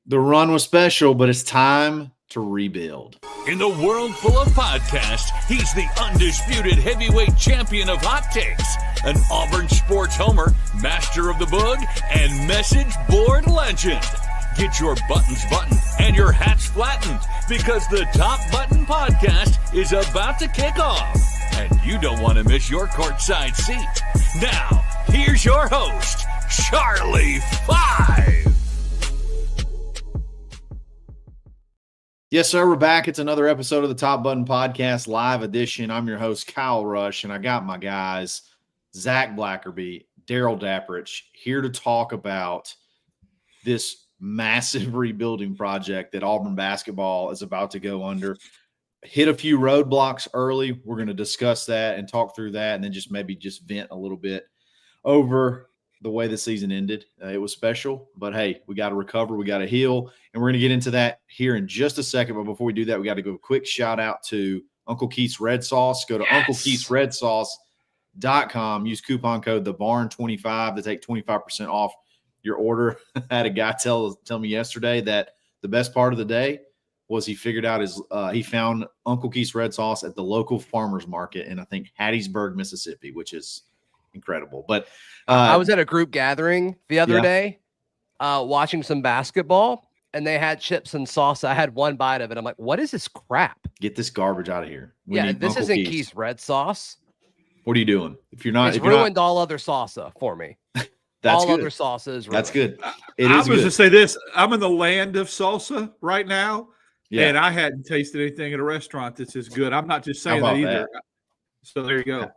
The run was special, but it's time to rebuild. In the world full of podcasts, he's the undisputed heavyweight champion of hot takes, an Auburn sports homer, master of the book, and message board legend. Get your buttons buttoned and your hats flattened because the Top Button Podcast is about to kick off. And you don't want to miss your courtside seat. Now, here's your host, Charlie Five. Yes, sir. We're back. It's another episode of the Top Button Podcast live edition. I'm your host, Kyle Rush, and I got my guys, Zach Blackerby, Daryl Dapprich, here to talk about this massive rebuilding project that Auburn basketball is about to go under. Hit a few roadblocks early. We're going to discuss that and talk through that, and then maybe vent a little bit over the way the season ended. It was special, but hey, we got to recover. We got to heal, and we're going to get into that here in just a second. But before we do that, we got to go a quick shout out to Uncle Keith's Red Sauce. Go to UncleKeith'sRedSauce.com. Use coupon code TheBarn25 to take 25% off your order. I had a guy tell me yesterday that the best part of the day was he figured out he found Uncle Keith's Red Sauce at the local farmer's market in, I think, Hattiesburg, Mississippi, which is incredible. But I was at a group gathering the other day watching some basketball, and they had chips and salsa. I had one bite of it. I'm like, what is this crap? Get this garbage out of here. This isn't Keith's Red Sauce. What are you doing? If you're not, it's ruined all other salsa for me. That's all good. Other sauces. That's good. I was to say this. I'm in the land of salsa right now, and I hadn't tasted anything at a restaurant that's as good. I'm not just saying that either. So there you go.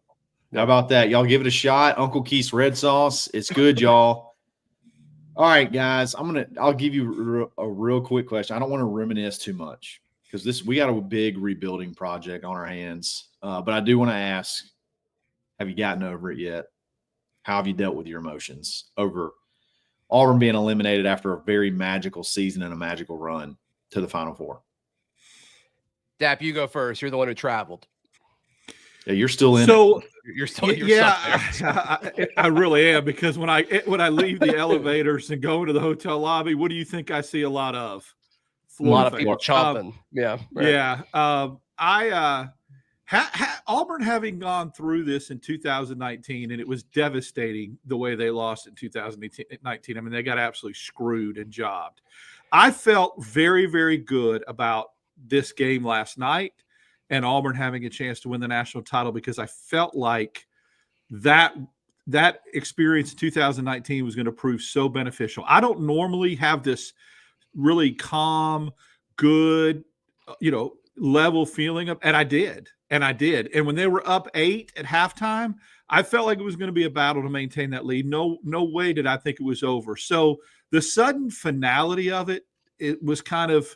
How about that? Y'all give it a shot. Uncle Keith's Red Sauce. It's good, y'all. All right, guys. I'll give you a real quick question. I don't want to reminisce too much because we got a big rebuilding project on our hands. But I do want to ask, have you gotten over it yet? How have you dealt with your emotions over Auburn being eliminated after a very magical season and a magical run to the Final Four? Dap, you go first. You're the one who traveled. Yeah, you're still in. So you're still. I really am, because when I leave the elevators and go into the hotel lobby, what do you think I see a lot of? A lot of people chomping. Auburn having gone through this in 2019, and it was devastating the way they lost in 2019. I mean, they got absolutely screwed and jobbed. I felt very, very good about this game last night and Auburn having a chance to win the national title, because I felt like that experience in 2019 was going to prove so beneficial. I don't normally have this really calm, good, level feeling of, and I did. And when they were up 8 at halftime, I felt like it was going to be a battle to maintain that lead. No way did I think it was over. So the sudden finality of it was kind of,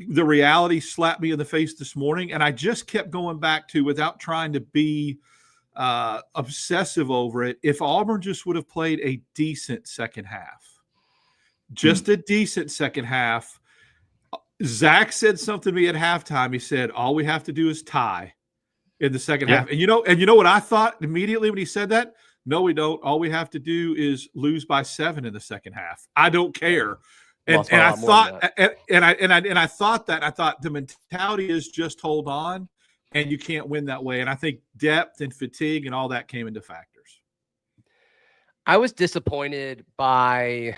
the reality slapped me in the face this morning. And I just kept going back to, without trying to be obsessive over it, if Auburn just would have played a decent second half, a decent second half. Zach said something to me at halftime. He said, all we have to do is tie in the second half. And you know what I thought immediately when he said that? No, we don't. All we have to do is lose by 7 in the second half. I don't care. And I thought the mentality is just hold on, and you can't win that way. And I think depth and fatigue and all that came into factors. I was disappointed by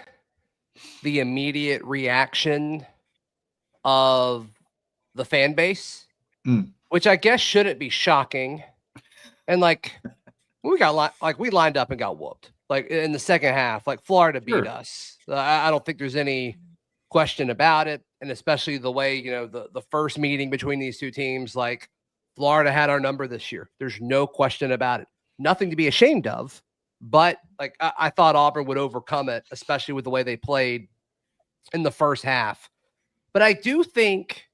the immediate reaction of the fan base, which I guess shouldn't be shocking. And we lined up and got whooped. Like in the second half, Florida beat us. I don't think there's any question about it. And especially the way, the first meeting between these two teams, Florida had our number this year. There's no question about it. Nothing to be ashamed of, but I thought Auburn would overcome it, especially with the way they played in the first half. But I do think,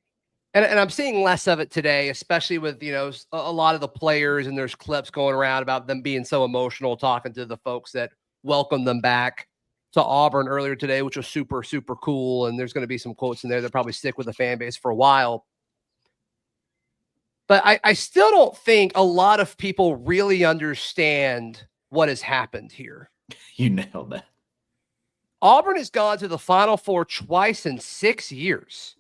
and I'm seeing less of it today, especially with, a lot of the players, and there's clips going around about them being so emotional, talking to the folks that welcomed them back to Auburn earlier today, which was super, super cool. And there's going to be some quotes in there that probably stick with the fan base for a while. But I still don't think a lot of people really understand what has happened here. You nailed that. Auburn has gone to the Final Four twice in 6 years.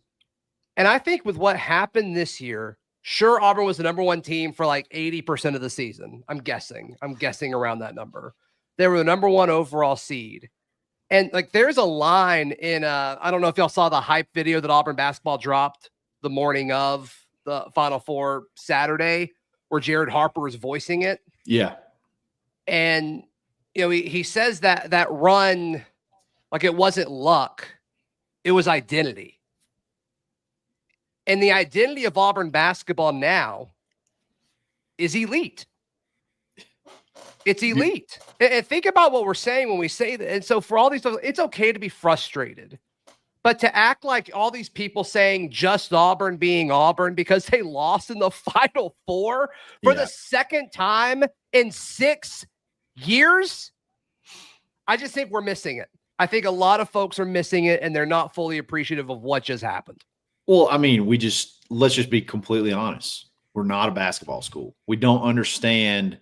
And I think with what happened this year, sure, Auburn was the number one team for like 80% of the season. I'm guessing around that number. They were the number one overall seed. And like, there's a line in, I don't know if y'all saw the hype video that Auburn basketball dropped the morning of the Final Four Saturday, where Jared Harper was voicing it. Yeah. And, you know, he says that run, like, it wasn't luck, it was identity. And the identity of Auburn basketball now is elite. It's elite. And think about what we're saying when we say that. And so for all these, it's okay to be frustrated. But to act like all these people saying just Auburn being Auburn because they lost in the Final Four for the second time in 6 years, I just think we're missing it. I think a lot of folks are missing it, and they're not fully appreciative of what just happened. Well, I mean, let's just be completely honest. We're not a basketball school. We don't understand.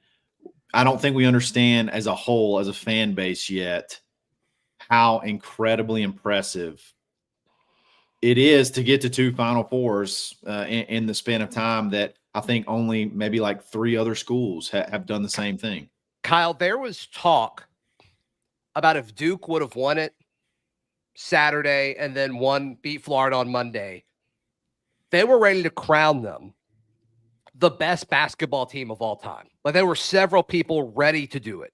I don't think we understand as a whole, as a fan base yet, how incredibly impressive it is to get to 2 Final Fours in the span of time that I think only maybe like 3 other schools have done the same thing. Kyle, there was talk about if Duke would have won it Saturday and then beat Florida on Monday, they were ready to crown them the best basketball team of all time. Like, there were several people ready to do it.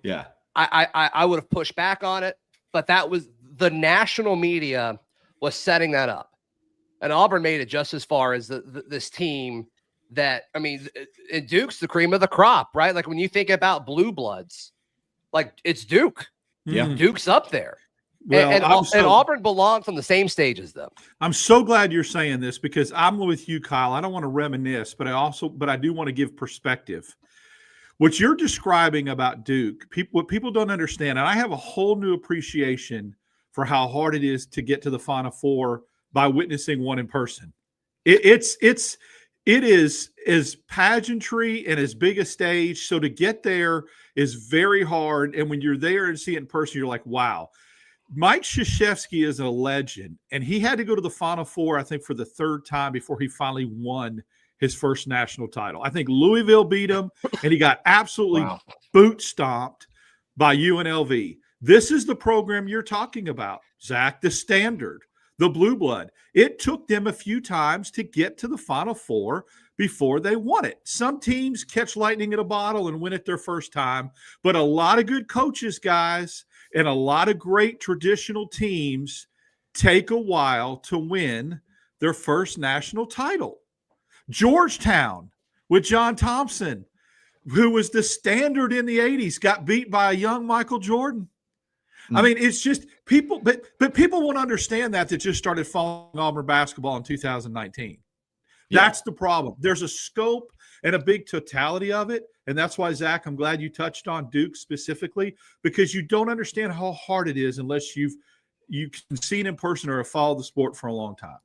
Yeah. I would have pushed back on it, but that was the national media was setting that up. And Auburn made it just as far as this team that, I mean, and Duke's the cream of the crop, right? Like, when you think about blue bloods, like, it's Duke. Yeah. Duke's up there. Well, and Auburn belongs on the same stage as them. I'm so glad you're saying this, because I'm with you, Kyle. I don't want to reminisce, but I do want to give perspective. What you're describing about Duke, what people don't understand, and I have a whole new appreciation for how hard it is to get to the Final Four by witnessing one in person. It is as pageantry and as big a stage. So to get there is very hard. And when you're there and see it in person, you're like, wow. Mike Krzyzewski is a legend, and he had to go to the Final Four, I think, for the 3rd time before he finally won his first national title. I think Louisville beat him, and he got absolutely boot stomped by UNLV. This is the program you're talking about, Zach, the standard, the blue blood. It took them a few times to get to the Final Four before they won it. Some teams catch lightning in a bottle and win it their first time, but a lot of good coaches, guys, and a lot of great traditional teams take a while to win their first national title. Georgetown with John Thompson, who was the standard in the 80s, got beat by a young Michael Jordan. I mean, it's just people, but people won't understand that just started following Auburn basketball in 2019. Yeah. That's the problem. There's a scope and a big totality of it. And that's why, Zach, I'm glad you touched on Duke specifically, because you don't understand how hard it is unless you can see it in person or have followed the sport for a long time.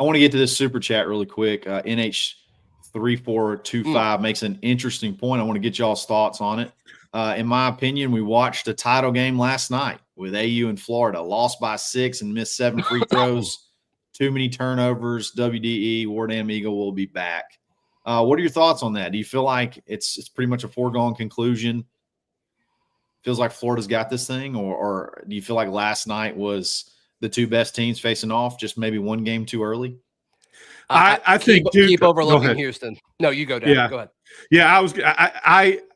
I want to get to this super chat really quick. NH3425 makes an interesting point. I want to get y'all's thoughts on it. In my opinion, we watched a title game last night with AU and Florida, lost by 6 and missed 7 free throws, too many turnovers. WDE, War Damn Eagle will be back. What are your thoughts on that? Do you feel like it's pretty much a foregone conclusion? Feels like Florida's got this thing, or do you feel like last night was the 2 best teams facing off, just maybe one game too early? I think Duke, keep overlooking Houston. No, you go, Dan. Yeah. Go ahead. Yeah,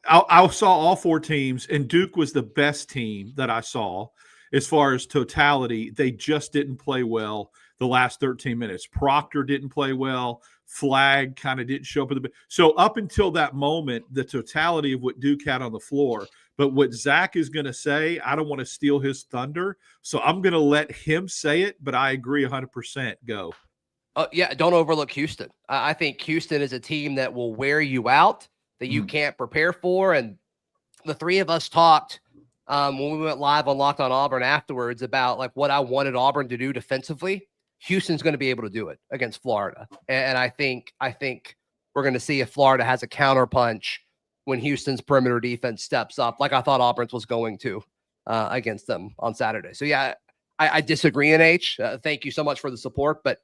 I saw all 4 teams, and Duke was the best team that I saw as far as totality. They just didn't play well the last 13 minutes. Proctor didn't play well. Flag kind of didn't show up. So up until that moment, the totality of what Duke had on the floor. But what Zach is going to say, I don't want to steal his thunder, so I'm going to let him say it, but I agree 100%. Go. Yeah, don't overlook Houston. I think Houston is a team that will wear you out, that you can't prepare for. And the 3 of us talked when we went live on Locked on Auburn afterwards about like what I wanted Auburn to do defensively. Houston's going to be able to do it against Florida. And I think we're going to see if Florida has a counterpunch when Houston's perimeter defense steps up, like I thought Auburn's was going to against them on Saturday. So yeah, I disagree, NH. Thank you so much for the support, but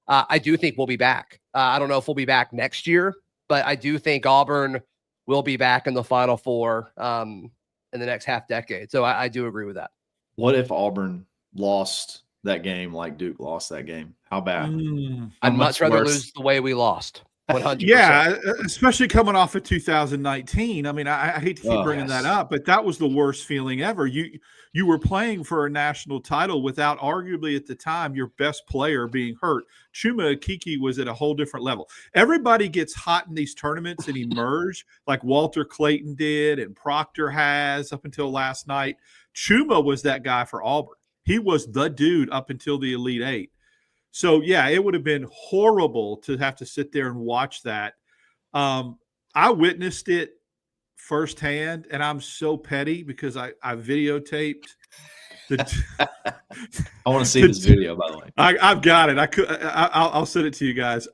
I do think we'll be back. I don't know if we'll be back next year, but I do think Auburn will be back in the Final Four in the next half decade. So I do agree with that. What if Auburn lost that game like Duke lost that game? How bad? I'd much rather lose the way we lost. 100%. Yeah, especially coming off of 2019. I mean, I hate to keep bringing that up, but that was the worst feeling ever. You were playing for a national title without arguably at the time your best player being hurt. Chuma Okeke was at a whole different level. Everybody gets hot in these tournaments and emerge like Walter Clayton did and Proctor has up until last night. Chuma was that guy for Auburn. He was the dude up until the Elite Eight. So, yeah, it would have been horrible to have to sit there and watch that. I witnessed it firsthand, and I'm so petty because I videotaped the I want to see this video, by the way. I've got it. I'll send it to you guys.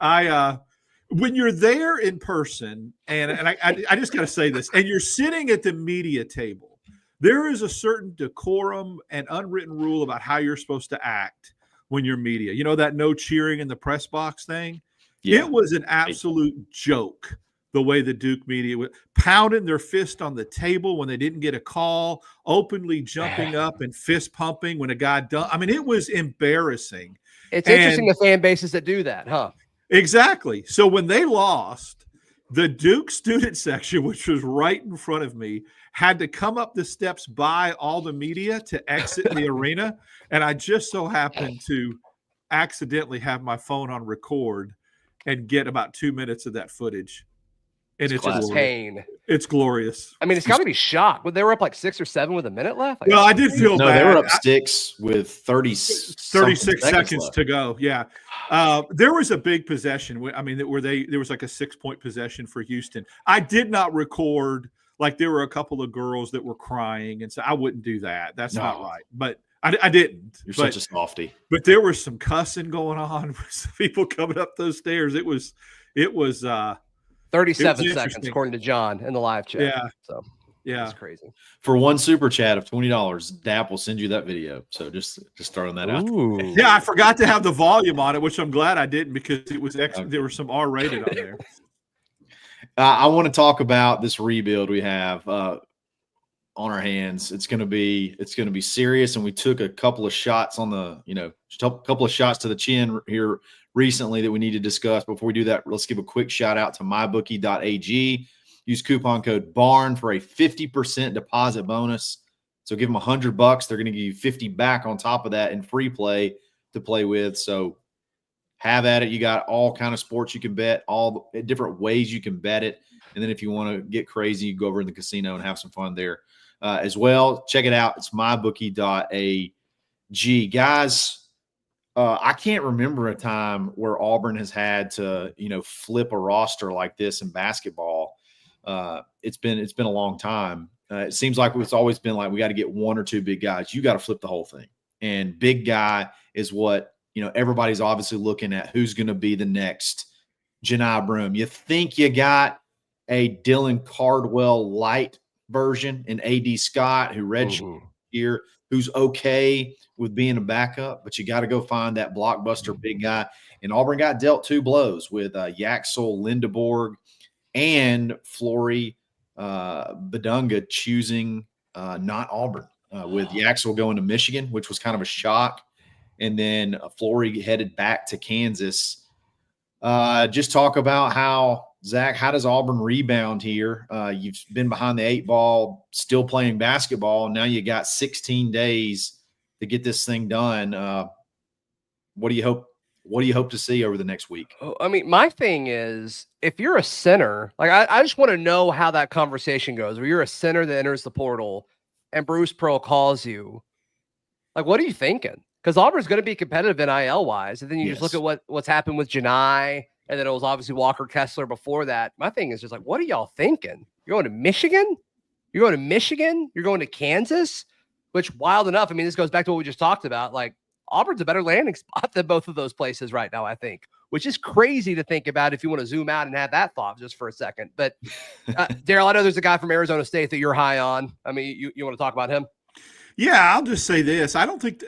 When you're there in person, and I just got to say this, and you're sitting at the media table, there is a certain decorum and unwritten rule about how you're supposed to act when you're media. You know that no cheering in the press box thing? Yeah. It was an absolute joke the way the Duke media was pounding their fist on the table when they didn't get a call, openly jumping up and fist pumping when a guy done. I mean, it was embarrassing. It's interesting the fan bases that do that, huh? Exactly. So when they lost, the Duke student section, which was right in front of me, had to come up the steps by all the media to exit the arena. And I just so happened to accidentally have my phone on record and get about 2 minutes of that footage. And it's pain. It's glorious. I mean, it's got to be shocked. They were up like 6 or 7 with a minute left. Well, I did feel bad. No, they were up 6 with 36 seconds to go. Yeah. There was a big possession. I mean, there was like a 6-point possession for Houston. I did not record. Like there were a couple of girls that were crying, and so I wouldn't do that. That's not right. But I didn't. You're such a softie. But there was some cussing going on with some people coming up those stairs. It was 37 seconds, according to John in the live chat. Yeah. So yeah, it's crazy. For one super chat of $20, DAP will send you that video. So just throwing that out. Yeah, I forgot to have the volume on it, which I'm glad I didn't because it was there was some R-rated on there. I want to talk about this rebuild we have on our hands. It's going to be serious, and we took a couple of shots on the couple of shots to the chin here recently that we need to discuss. Before we do that, let's give a quick shout out to mybookie.ag. Use coupon code BARN for a 50% deposit bonus. So give them $100. They're going to give you 50 back on top of that in free play to play with. So have at it. You got all kind of sports you can bet, all the different ways you can bet it. And then if you want to get crazy, you go over in the casino and have some fun there as well. Check it out. It's mybookie.ag. Guys, I can't remember a time where Auburn has had to, flip a roster like this in basketball. It's been a long time. It seems like it's always been like we got to get 1 or 2 big guys. You got to flip the whole thing. And big guy is what everybody's obviously looking at who's going to be the next Janai Broome. You think you got a Dylan Cardwell light version in A.D. Scott who redshirted here, who's okay with being a backup, but you got to go find that blockbuster big guy. And Auburn got dealt 2 blows with Yaxel Lendeborg and Flory Bidunga choosing not Auburn, with Yaxel going to Michigan, which was kind of a shock. And then Flory headed back to Kansas. Just talk about how does Auburn rebound here? You've been behind the 8 ball, still playing basketball. Now you got 16 days to get this thing done. What do you hope to see over the next week? I mean, my thing is, if you're a center, like I just want to know how that conversation goes. Where you're a center that enters the portal and Bruce Pearl calls you, like, what are you thinking? Because Auburn's going to be competitive NIL wise. And then you just look at what's happened with Janai, and then it was obviously Walker Kessler before that. My thing is just like, what are y'all thinking? You're going to Michigan? You're going to Michigan? You're going to Kansas? Which, wild enough, I mean, this goes back to what we just talked about. Like, Auburn's a better landing spot than both of those places right now, I think, which is crazy to think about if you want to zoom out and have that thought just for a second. But, Daryl, I know there's a guy from Arizona State that you're high on. I mean, you want to talk about him? Yeah, I'll just say this. I don't think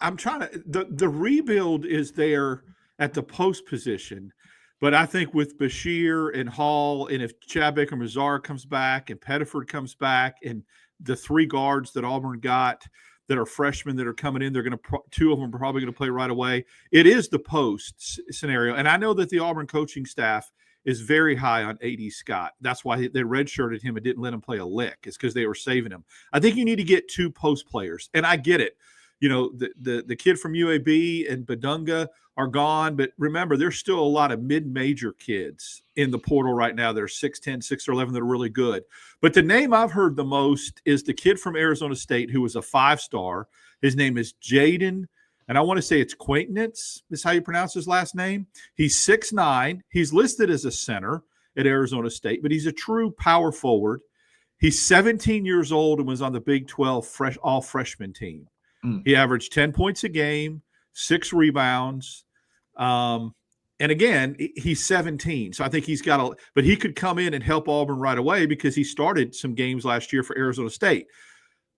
I'm trying to the rebuild is there at the post position, but I think with Bashir and Hall, and if Chad Baker-Mazar comes back and Pettiford comes back, and the 3 guards that Auburn got that are freshmen that are coming in, they're going to 2 of them are probably going to play right away. It is the post scenario, and I know that the Auburn coaching staff is very high on A.D. Scott. That's why they redshirted him and didn't let him play a lick. It's because they were saving him. I think you need to get 2 post players, and I get it. You know, the kid from UAB and Bidunga are gone, but remember, there's still a lot of mid-major kids in the portal right now that are 6'10", 6'11", that are really good. But the name I've heard the most is the kid from Arizona State who was a 5-star. His name is Jaden, and I want to say it's Quaintance is how you pronounce his last name. He's 6'9". He's listed as a center at Arizona State, but he's a true power forward. He's 17 years old and was on the Big 12 all-freshman team. He averaged 10 points a game, 6 rebounds. And again, he's 17. So I think he's got but he could come in and help Auburn right away because he started some games last year for Arizona State.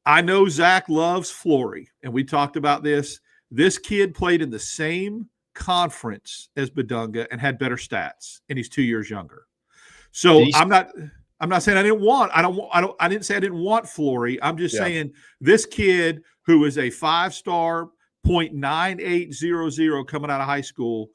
I know Zach loves Flory, and we talked about this. This kid played in the same conference as Bidunga and had better stats, and he's 2 years younger. So I'm not saying I didn't say I didn't want Flory. I'm just saying this kid who is a 5-star, .9800 coming out of high school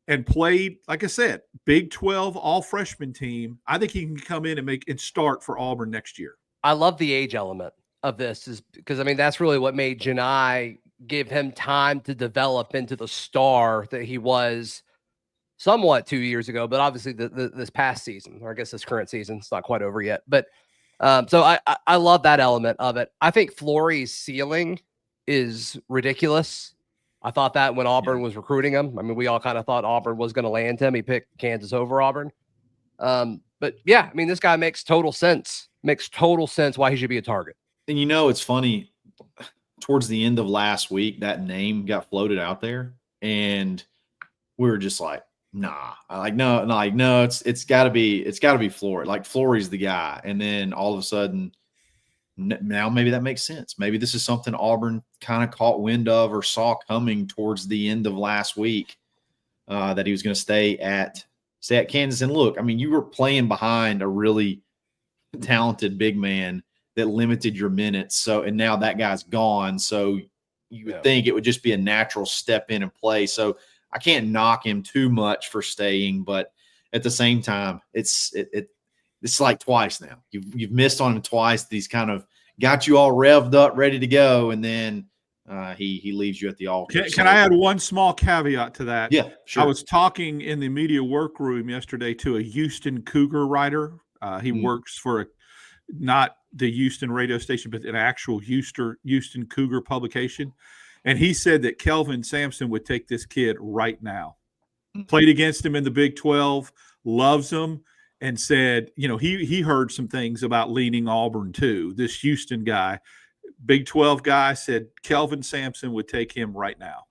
and played, like I said, Big 12 all-freshman team. I think he can come in and start for Auburn next year. I love the age element of this is because, I mean, that's really what made Janai give him time to develop into the star that he was somewhat 2 years ago, but obviously this past season, or I guess this current season, it's not quite over yet. But so I love that element of it. I think Flory's ceiling is ridiculous. I thought that when Auburn was recruiting him. I mean, we all kind of thought Auburn was going to land him. He picked Kansas over Auburn. But yeah, I mean, this guy makes total sense. Makes total sense why he should be a target. And you know, it's funny. Towards the end of last week, that name got floated out there, and we were just like, nah. No. It's got to be Flory. Like, Flory's the guy. And then all of a sudden, now maybe that makes sense. Maybe this is something Auburn kind of caught wind of or saw coming towards the end of last week, that he was going to stay at Kansas. And look, I mean, you were playing behind a really talented big man that limited your minutes. So, and now that guy's gone. So you would think it would just be a natural step in and play. So I can't knock him too much for staying, but at the same time, it's like twice now. You've missed on him twice. These kind of got you all revved up, ready to go, and then he leaves you at the altar. Can I add one small caveat to that? Yeah, sure. I was talking in the media workroom yesterday to a Houston Cougar writer. He works for not the Houston radio station, but an actual Houston Cougar publication. And he said that Kelvin Sampson would take this kid right now. Played against him in the Big 12, loves him, and said, you know, he heard some things about leaning Auburn too. This Houston guy, Big 12 guy, said Kelvin Sampson would take him right now.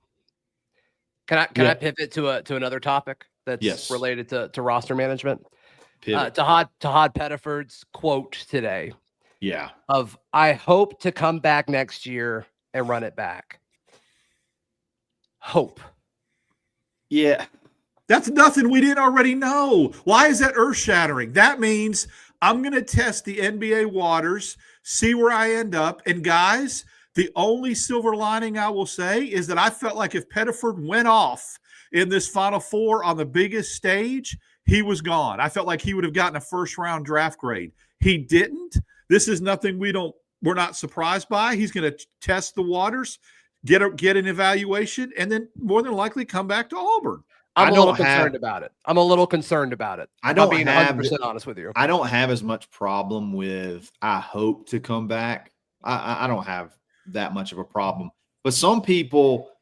Can I pivot to another topic that's related to roster management? Tahaad Pettiford's quote today. Yeah. Of, I hope to come back next year and run it back. Hope. Yeah. That's nothing we didn't already know. Why is that earth-shattering? That means I'm going to test the NBA waters, see where I end up. And guys, the only silver lining I will say is that I felt like if Pettiford went off in this Final Four on the biggest stage, he was gone. I felt like he would have gotten a first-round draft grade. He didn't. This is nothing we're not surprised by. He's going to test the waters, get an evaluation, and then more than likely come back to Auburn. I'm a little concerned about it. I'm being 100% honest with you. I don't have as much problem with I hope to come back. I don't have that much of a problem. But some people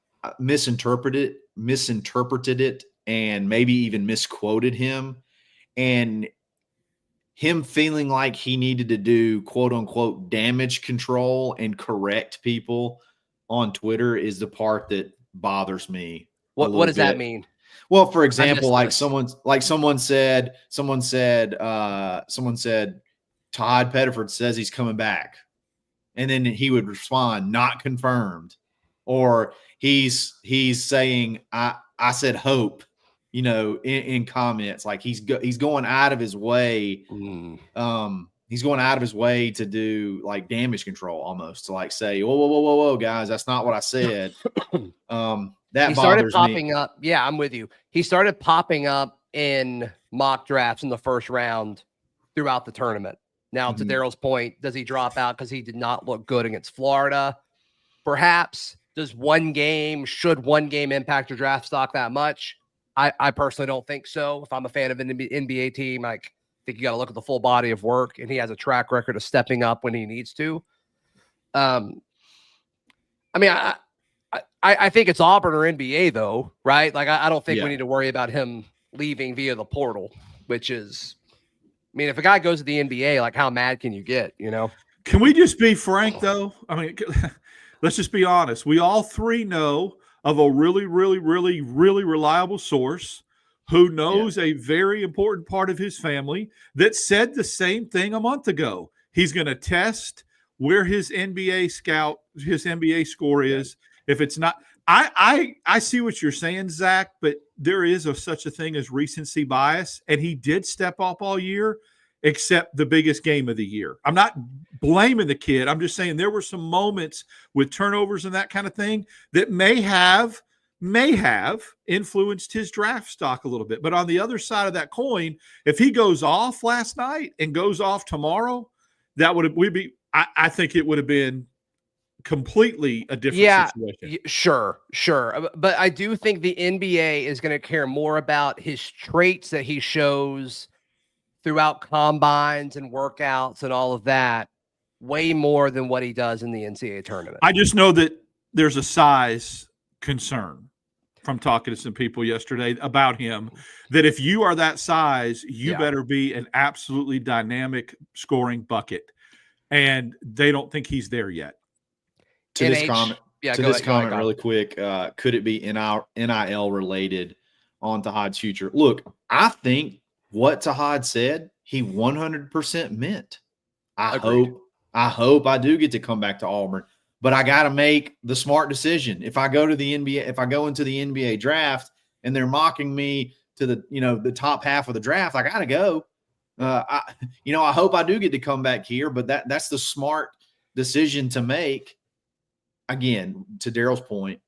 misinterpreted it and maybe even misquoted him. And him feeling like he needed to do quote unquote damage control and correct people on Twitter is the part that bothers me. What does that mean? Well, for example, someone said Tahaad Pettiford says he's coming back. And then he would respond, not confirmed. Or he's saying, I said hope, in comments. Like he's going out of his way. He's going out of his way to do like damage control almost, to like say, whoa, guys, that's not what I said. That he started popping up. Yeah, I'm with you. He started popping up in mock drafts in the first round throughout the tournament. Now, to Daryl's point, does he drop out because he did not look good against Florida? Perhaps. Should one game impact your draft stock that much? I personally don't think so. If I'm a fan of an NBA team, I think you got to look at the full body of work, and he has a track record of stepping up when he needs to. I think it's Auburn or NBA though, right? Like I don't think we need to worry about him leaving via the portal, which is, if a guy goes to the NBA, like how mad can you get, Can we just be frank though? Let's just be honest. We all three know of a really, really, really, really reliable source who knows a very important part of his family that said the same thing a month ago. He's going to test where his NBA score is. If it's not, I see what you're saying, Zach, but there is such a thing as recency bias, and he did step up all year, except the biggest game of the year. I'm not blaming the kid. I'm just saying there were some moments with turnovers and that kind of thing that may have influenced his draft stock a little bit. But on the other side of that coin, if he goes off last night and goes off tomorrow, I think it would have been completely a different situation. Sure. But I do think the NBA is going to care more about his traits that he shows throughout combines and workouts and all of that, way more than what he does in the NCAA tournament. I just know that there's a size concern from talking to some people yesterday about him, that if you are that size, you better be an absolutely dynamic scoring bucket. And they don't think he's there yet. To this comment really quick, could it be NIL related on Tahaad's future? Look, I think what Tahaad said, he 100% meant. I hope I do get to come back to Auburn, but I got to make the smart decision. If I go into the NBA draft and they're mocking me to the top half of the draft, I got to go. I hope I do get to come back here, but that's the smart decision to make. Again, to Daryl's point,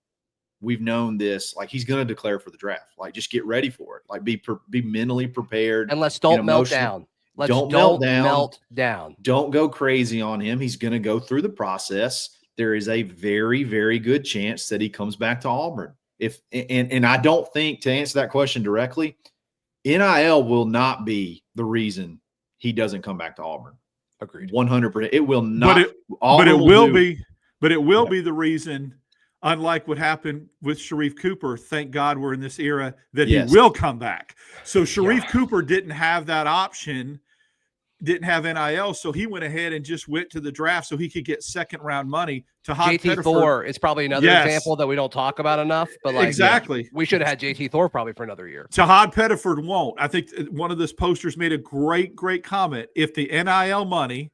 we've known this. Like he's going to declare for the draft. Like just get ready for it. Like be mentally prepared. And let's don't melt down. Don't melt down. Don't go crazy on him. He's going to go through the process. There is a very, very good chance that he comes back to Auburn. And I don't think, to answer that question directly, NIL will not be the reason he doesn't come back to Auburn. Agreed. 100%. It will not. But it will be the reason, unlike what happened with Sharif Cooper, thank God we're in this era, that he will come back. So Sharif Cooper didn't have that option, didn't have NIL, so he went ahead and just went to the draft so he could get second-round money. Tahaad Pettiford, Thor is probably another example that we don't talk about enough. But we should have had JT Thor probably for another year. Tahaad Pettiford won't. I think one of those posters made a great comment. If the NIL money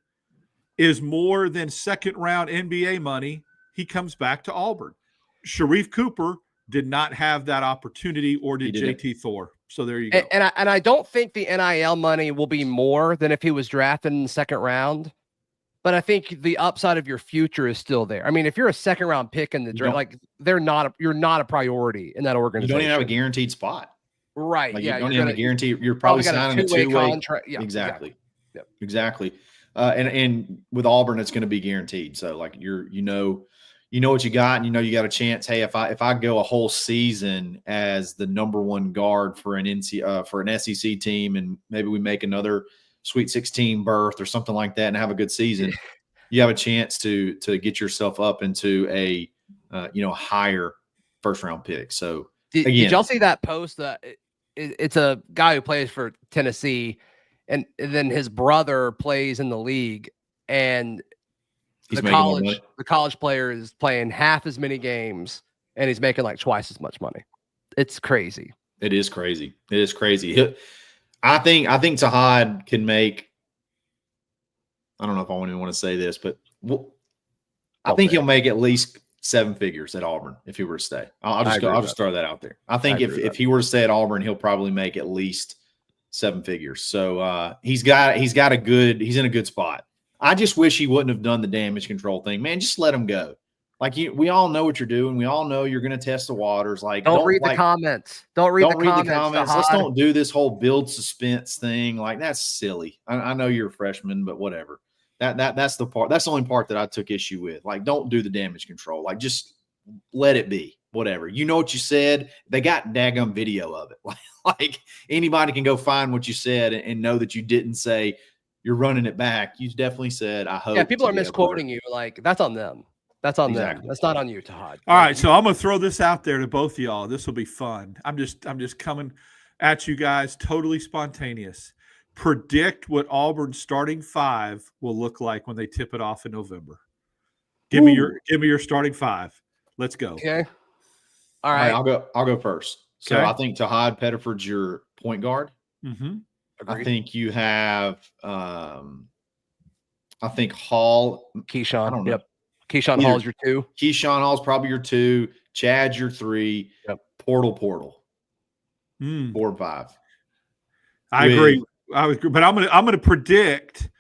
is more than second-round NBA money, he comes back to Auburn. Sharif Cooper did not have that opportunity, or did JT Thor. So there you go. And I don't think the NIL money will be more than if he was drafted in the second round. But I think the upside of your future is still there. I mean, if you're a second-round pick in the draft, you're not a priority in that organization. You don't even have a guaranteed spot. Right. You don't even have a guarantee. You're probably signing a two-way contract. Yeah, exactly. Yep. Exactly. And with Auburn, it's going to be guaranteed. So like you know what you got, and you got a chance. Hey, if I go a whole season as the number one guard for an SEC team, and maybe we make another Sweet 16 berth or something like that, and have a good season, you have a chance to get yourself up into a higher first round pick. So did y'all see that post? It's a guy who plays for Tennessee, and then his brother plays in the league, and the college player is playing half as many games, and he's making like twice as much money. It's crazy. It is crazy. I think Tahaad can make. I don't know if I even want to say this, but I think he'll make at least 7 figures at Auburn if he were to stay. I'll just throw that out there. I think if he were to stay at Auburn, he'll probably make at least 7 figures. So he's in a good spot. I just wish he wouldn't have done the damage control thing. Man, just let him go. Like we all know what you're doing. We all know you're going to test the waters. Like don't read the comments. Don't read the comments. Let's don't do this whole build suspense thing. Like that's silly. I know you're a freshman, but whatever. That's the part. That's the only part that I took issue with. Like, don't do the damage control. Like, just let it be. Whatever. You know what you said. They got daggum video of it. Like anybody can go find what you said and know that you didn't say you're running it back. You definitely said, I hope. Yeah, people are misquoting you. Like, that's on them. That's on them. That's not on you, Tahaad. All right, so I'm gonna throw this out there to both of y'all. This will be fun. I'm just coming at you guys, totally spontaneous. Predict what Auburn's starting 5 will look like when they tip it off in November. Give me your starting 5. Let's go. Okay. All right. I'll go first. So Okay. I think Tahaad Pettiford's your point guard. Mm-hmm. I think you have I think Hall. Keyshawn. I don't know. Yep. Keyshawn Hall's your 2. Keyshawn Hall's probably your 2. Chad's your 3. Yep. Portal. 4 and 5. I agree. I would agree, but I'm gonna predict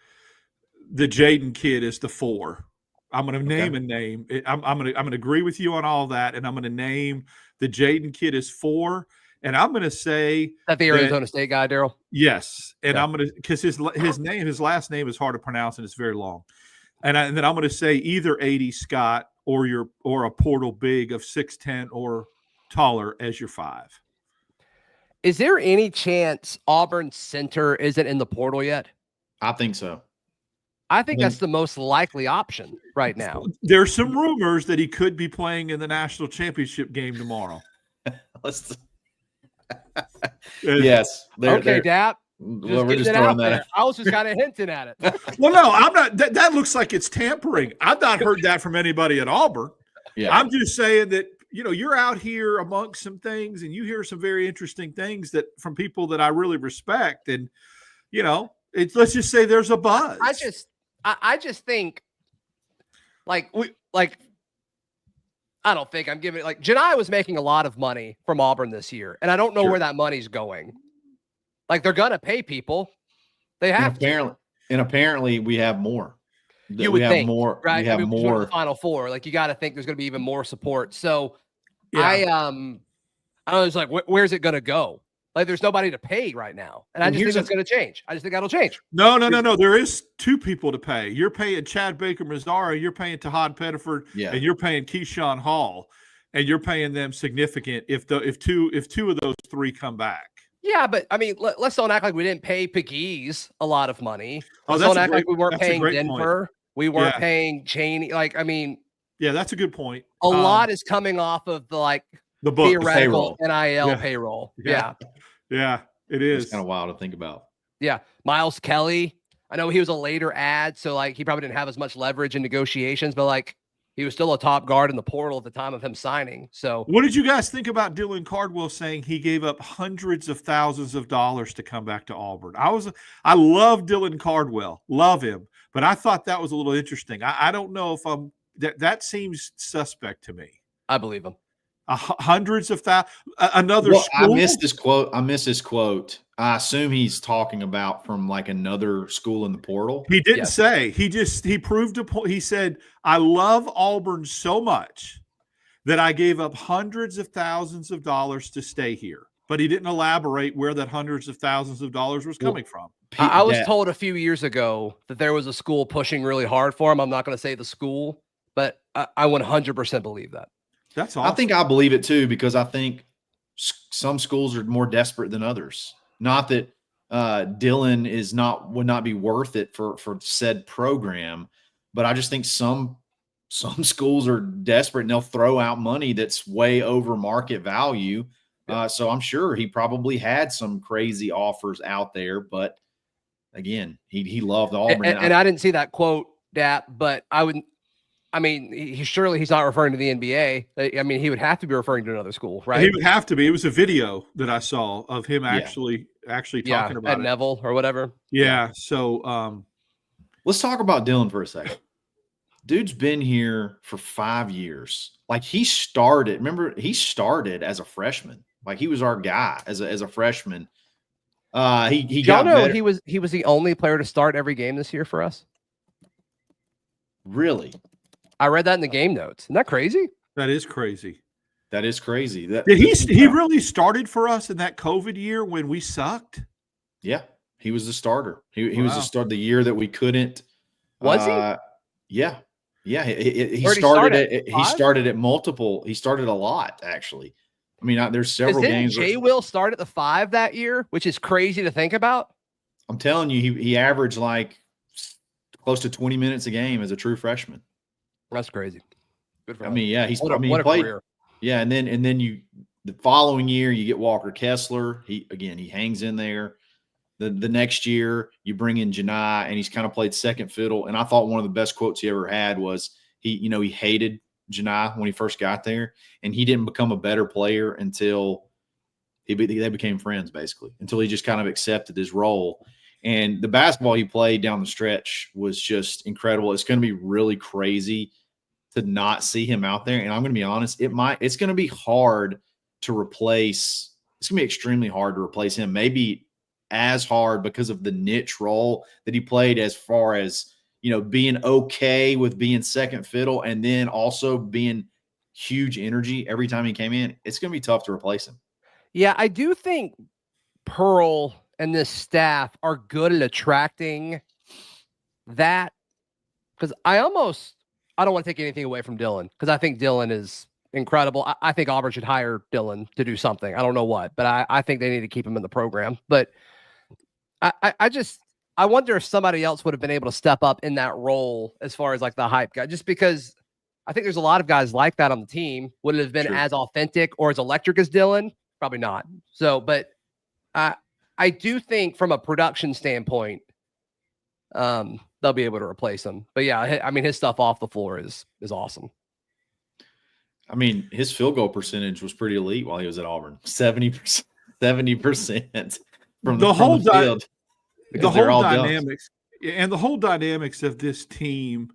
the Jaden kid is the 4. I'm gonna name a name. I'm gonna agree with you on all that, and I'm gonna name the Jaden kid is 4, and I'm gonna say that the Arizona State guy, Daryl. Yes, and I'm gonna because his last name is hard to pronounce and it's very long, and then I'm gonna say either 80 Scott or a portal big of 6'10" or taller as your 5. Is there any chance Auburn center isn't in the portal yet? I think so. I think that's the most likely option right now. There's some rumors that he could be playing in the national championship game tomorrow. Yes. Okay, Dap. Well, we're just throwing that out. I was just kind of hinting at it. Well, no, I'm not. That looks like it's tampering. I've not heard that from anybody at Auburn. Yeah. I'm just saying that, you're out here amongst some things and you hear some very interesting things that from people that I really respect. And, let's just say there's a buzz. I just think I don't think I'm giving it Janai was making a lot of money from Auburn this year. And I don't know where that money's going. Like they're going to pay people. They have apparently we have more. You would think, more, right? We have more. The Final Four. Like you got to think there's going to be even more support. So I don't know. It's like, where's it going to go? Like there's nobody to pay right now. And I just think that's going to change. I just think that'll change. No. There is 2 people to pay. You're paying Chad Baker-Mazara, you're paying Tahaad Pettiford, and you're paying Keyshawn Hall, and you're paying them significant if 2 of those 3 come back. Yeah, but I mean, let's don't act like we didn't pay Pegues a lot of money. Let's don't act like we weren't paying Denver. Point. We weren't paying Cheney. Yeah, that's a good point. A lot is coming off of the book, theoretical NIL payroll. Yeah, it is. It's kind of wild to think about. Yeah, Miles Kelly. I know he was a later ad, so he probably didn't have as much leverage in negotiations, but he was still a top guard in the portal at the time of him signing. So, what did you guys think about Dylan Cardwell saying he gave up hundreds of thousands of dollars to come back to Auburn? I love Dylan Cardwell, love him, but I thought that was a little interesting. I don't know if that seems suspect to me. I believe him. Hundreds of thousands. Another school? I missed this quote. I assume he's talking about from another school in the portal. He didn't say. He proved a point. He said, I love Auburn so much that I gave up hundreds of thousands of dollars to stay here. But he didn't elaborate where that hundreds of thousands of dollars was coming from. I was told a few years ago that there was a school pushing really hard for him. I'm not going to say the school, but I 100% believe that. That's awesome. I think I believe it too, because I think some schools are more desperate than others. Not that Dylan would not be worth it for said program, but I just think some schools are desperate and they'll throw out money that's way over market value. So I'm sure he probably had some crazy offers out there, but again, he loved Auburn. And I didn't see that quote, Dap, but he's not referring to the NBA. I mean, he would have to be referring to another school, right? He would have to be. It was a video that I saw of him actually talking about at Neville or whatever. Yeah. So let's talk about Dylan for a second. dude's been here for 5 years. Like he started as a freshman. Like he was our guy as a freshman. He got know better. he was the only player to start every game this year for us. Really? I read that in the game notes. Isn't that crazy? That is crazy. That is crazy. Did he really started for us in that COVID year when we sucked? Yeah, he was the starter. He was the starter the year that we couldn't. Was he? Yeah. He started at multiple. He started a lot, actually. I mean, there's several games. Jay Will start at the 5 that year, which is crazy to think about. I'm telling you, he averaged like close to 20 minutes a game as a true freshman. That's crazy. Good for him. I mean, yeah, he played. Career. Yeah, and then the following year you get Walker Kessler. He hangs in there. The next year you bring in Janai, and he's kind of played second fiddle. And I thought one of the best quotes he ever had was he hated Janai when he first got there, and he didn't become a better player until they became friends, basically, until he just kind of accepted his role. And the basketball he played down the stretch was just incredible. It's going to be really crazy to not see him out there. And I'm going to be honest, it's going to be hard to replace. It's going to be extremely hard to replace him. Maybe as hard because of the niche role that he played, as far as, being okay with being second fiddle and then also being huge energy every time he came in. It's going to be tough to replace him. Yeah, I do think Pearl and this staff are good at attracting that, because I don't want to take anything away from Dylan, because I think Dylan is incredible. I think Auburn should hire Dylan to do something. I don't know what, but I think they need to keep him in the program. But I wonder if somebody else would have been able to step up in that role as far as like the hype guy, just because I think there's a lot of guys like that on the team. Would it have been as authentic or as electric as Dylan? Probably not. So, but I do think from a production standpoint, they'll be able to replace him. But yeah, I mean, his stuff off the floor is awesome. I mean, his field goal percentage was pretty elite while he was at Auburn. 70% from the whole field. The whole dynamics and the whole dynamics of this team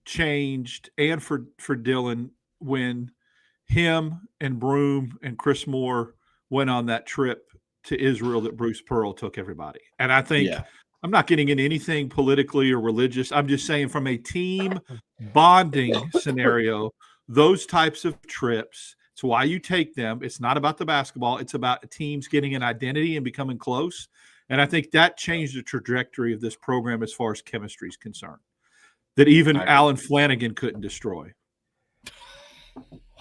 changed, and for Dylan, when him and Broom and Chris Moore went on that trip to Israel that Bruce Pearl took everybody. And I think I'm not getting into anything politically or religious. I'm just saying from a team bonding scenario, those types of trips, it's why you take them. It's not about the basketball. It's about teams getting an identity and becoming close. And I think that changed the trajectory of this program as far as chemistry is concerned, that even Alan Flanagan couldn't destroy.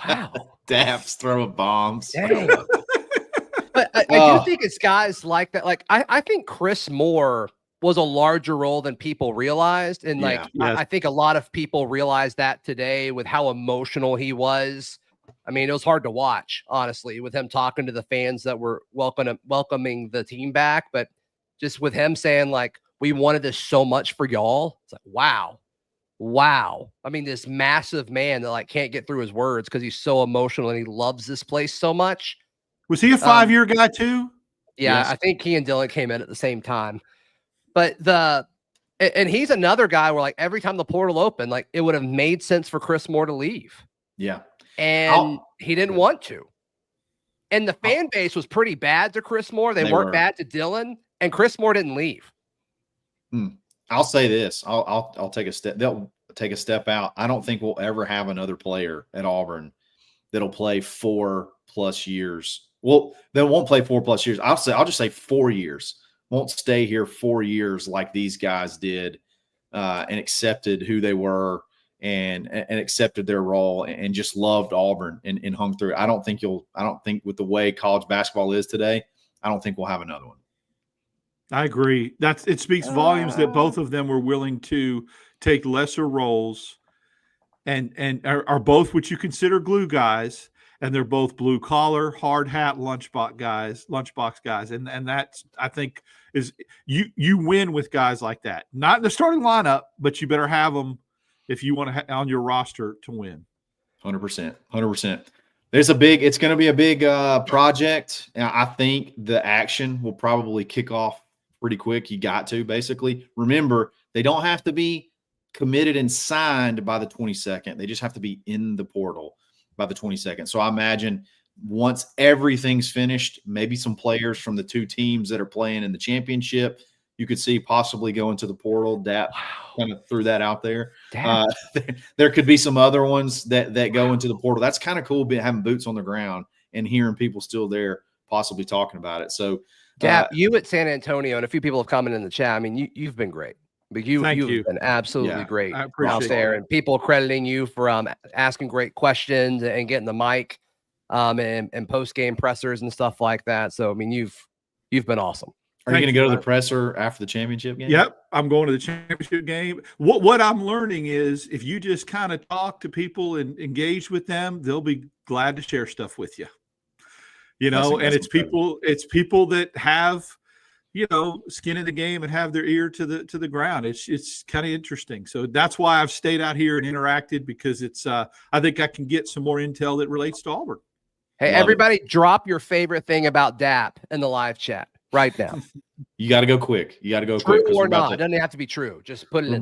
Wow. Daps throwing bombs. Dang. But I do think it's guys like that. Like, I think Chris Moore was a larger role than people realized. And I think a lot of people realize that today with how emotional he was. I mean, it was hard to watch, honestly, with him talking to the fans that were welcoming the team back. But just with him saying, like, we wanted this so much for y'all. It's like, wow. I mean, this massive man that like can't get through his words because he's so emotional and he loves this place so much. Was he a 5-year guy too? Yeah, yes. I think he and Dylan came in at the same time. But and he's another guy where like every time the portal opened, like it would have made sense for Chris Moore to leave. Yeah. And he didn't want to. And the fan base was pretty bad to Chris Moore. They weren't bad to Dylan, and Chris Moore didn't leave. I'll say this. I'll take a step. They'll take a step out. I don't think we'll ever have another player at Auburn that'll play 4+ years. Well, they won't play 4+ years. I'll just say 4 years. Won't stay here 4 years like these guys did, and accepted who they were and accepted their role and just loved Auburn and hung through. I don't think with the way college basketball is today, I don't think we'll have another one. I agree. It speaks volumes that both of them were willing to take lesser roles and are both what you consider glue guys, and they're both blue collar, hard hat, lunchbox guys. And that's, I think, is you win with guys like that. Not in the starting lineup, but you better have them if you want to on your roster to win. 100%. It's going to be a big project. And I think the action will probably kick off pretty quick. You got to basically remember, they don't have to be committed and signed by the 22nd. They just have to be in the portal by the 22nd. So I imagine once everything's finished, maybe some players from the two teams that are playing in the championship, you could see possibly go into the portal. Dap kind of threw that out there. There could be some other ones that go into the portal. That's kind of cool, having boots on the ground and hearing people still there possibly talking about it. So Dap, you at San Antonio, and a few people have commented in the chat. I mean, you've been great. But you've been absolutely great out there, and people crediting you for asking great questions and getting the mic and post-game pressers and stuff like that. So, I mean, you've been awesome. Are you going to go to the presser after the championship game? Yep, I'm going to the championship game. What I'm learning is if you just kind of talk to people and engage with them, they'll be glad to share stuff with you. You know, and it's people that have, you know, skin in the game and have their ear to the ground. It's kind of interesting. So that's why I've stayed out here and interacted, because it's I think I can get some more intel that relates to Auburn. Hey, everybody, drop your favorite thing about Dap in the live chat right now. You got to go quick. Quick. True or not. It doesn't have to be true. Just put it in.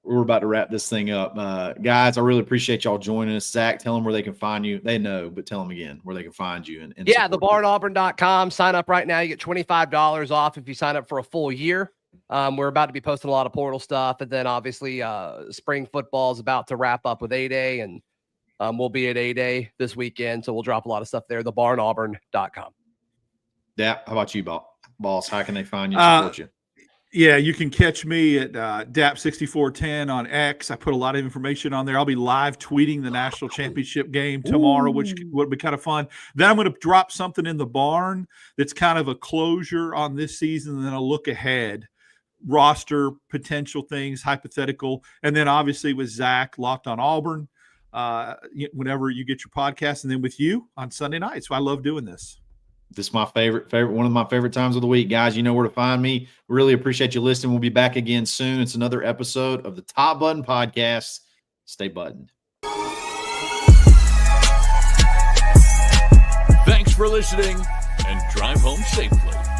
We're about to wrap this thing up. Guys, I really appreciate y'all joining us. Zach, tell them where they can find you. They know, but tell them again where they can find you. And thebarnauburn.com. Sign up right now. You get $25 off if you sign up for a full year. We're about to be posting a lot of portal stuff. And then obviously spring football is about to wrap up with A-Day. And we'll be at A-Day this weekend. So we'll drop a lot of stuff there. thebarnauburn.com. Dap, how about you, boss? How can they find you and support you? Yeah, you can catch me at DAP6410 on X. I put a lot of information on there. I'll be live tweeting the national championship game tomorrow, which would be kind of fun. Then I'm going to drop something in the barn that's kind of a closure on this season, and then a look ahead, roster, potential things, hypothetical. And then obviously with Zach, Locked on Auburn, whenever you get your podcast, and then with you on Sunday night. So I love doing this. This is my favorite, one of my favorite times of the week. Guys, you know where to find me. Really appreciate you listening. We'll be back again soon. It's another episode of the Top Button Podcast. Stay buttoned. Thanks for listening, and drive home safely.